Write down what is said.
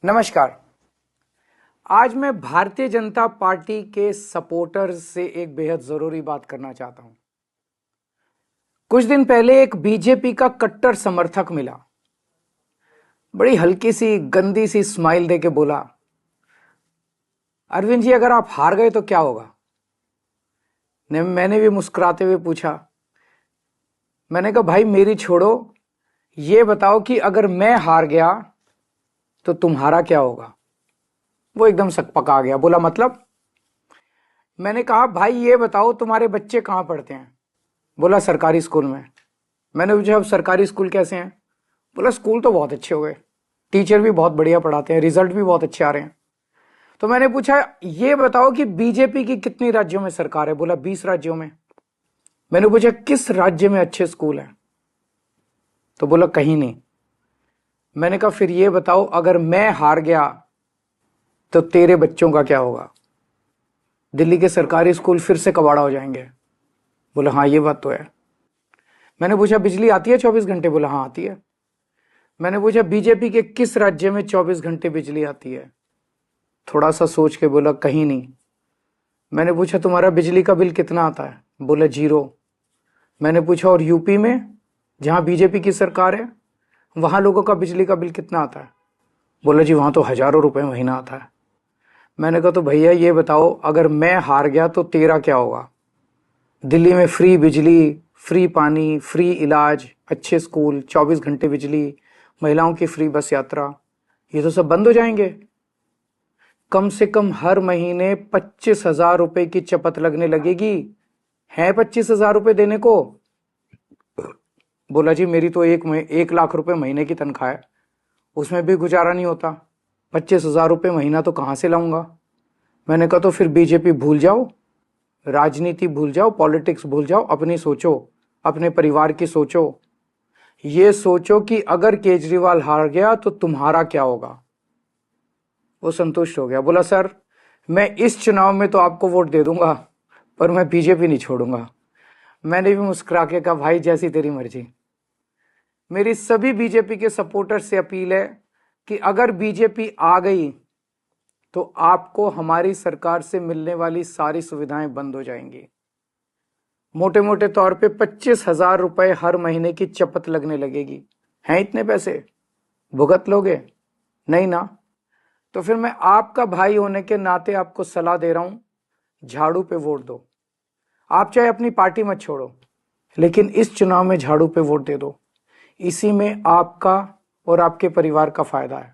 नमस्कार। आज मैं भारतीय जनता पार्टी के सपोर्टर्स से एक बेहद जरूरी बात करना चाहता हूं। कुछ दिन पहले एक बीजेपी का कट्टर समर्थक मिला, बड़ी हल्की सी गंदी सी स्माइल देके बोला, अरविंद जी अगर आप हार गए तो क्या होगा। मैंने भी मुस्कुराते हुए पूछा, मैंने कहा भाई मेरी छोड़ो, ये बताओ कि अगर मैं हार गया तो तुम्हारा क्या होगा। वो एकदम सकपका गया, बोला मतलब। मैंने कहा भाई ये बताओ तुम्हारे बच्चे कहां पढ़ते हैं। बोला सरकारी स्कूल में। मैंने पूछा अब सरकारी स्कूल कैसे हैं। बोला स्कूल तो बहुत अच्छे हो गए, टीचर भी बहुत बढ़िया पढ़ाते हैं, रिजल्ट भी बहुत अच्छे आ रहे हैं। तो मैंने पूछा ये बताओ कि बीजेपी की कितनी राज्यों में सरकार है। बोला 20 राज्यों में। मैंने पूछा किस राज्य में अच्छे स्कूल हैं, तो बोला कहीं नहीं। मैंने कहा फिर ये बताओ अगर मैं हार गया तो तेरे बच्चों का क्या होगा। दिल्ली के सरकारी स्कूल फिर से कबाड़ा हो जाएंगे। बोला हाँ ये बात तो है। मैंने पूछा बिजली आती है 24 घंटे। बोला हाँ आती है। मैंने पूछा बीजेपी के किस राज्य में 24 घंटे बिजली आती है। थोड़ा सा सोच के बोला कहीं नहीं। मैंने पूछा तुम्हारा बिजली का बिल कितना आता है। बोला 0। मैंने पूछा और यूपी में जहां बीजेपी की सरकार है वहां लोगों का बिजली का बिल कितना आता है। बोला जी वहां तो हजारों रुपए महीना आता है। मैंने कहा तो भैया ये बताओ अगर मैं हार गया तो तेरा क्या होगा। दिल्ली में फ्री बिजली, फ्री पानी, फ्री इलाज, अच्छे स्कूल, 24 घंटे बिजली, महिलाओं की फ्री बस यात्रा, ये तो सब बंद हो जाएंगे। कम से कम हर महीने 25,000 रुपए की चपत लगने लगेगी। है 25,000 रुपए देने को। बोला जी मेरी तो 1 लाख रुपए महीने की तनख्वाह है, उसमें भी गुजारा नहीं होता, 25,000 रुपए महीना तो कहां से लाऊंगा। मैंने कहा तो फिर बीजेपी भूल जाओ, राजनीति भूल जाओ, पॉलिटिक्स भूल जाओ, अपनी सोचो, अपने परिवार की सोचो। ये सोचो कि अगर केजरीवाल हार गया तो तुम्हारा क्या होगा। वो संतुष्ट हो गया। बोला सर मैं इस चुनाव में तो आपको वोट दे दूंगा पर मैं बीजेपी नहीं छोड़ूंगा। मैंने भी मुस्कुरा के कहा भाई जैसी तेरी मर्जी। मेरी सभी बीजेपी के सपोर्टर से अपील है कि अगर बीजेपी आ गई तो आपको हमारी सरकार से मिलने वाली सारी सुविधाएं बंद हो जाएंगी। मोटे मोटे तौर पे 25,000 रुपए हर महीने की चपत लगने लगेगी। हैं इतने पैसे, भुगत लोगे? नहीं ना। तो फिर मैं आपका भाई होने के नाते आपको सलाह दे रहा हूं, झाड़ू पे वोट दो। आप चाहे अपनी पार्टी मत छोड़ो, लेकिन इस चुनाव में झाड़ू पे वोट दे दो। इसी में आपका और आपके परिवार का फायदा है।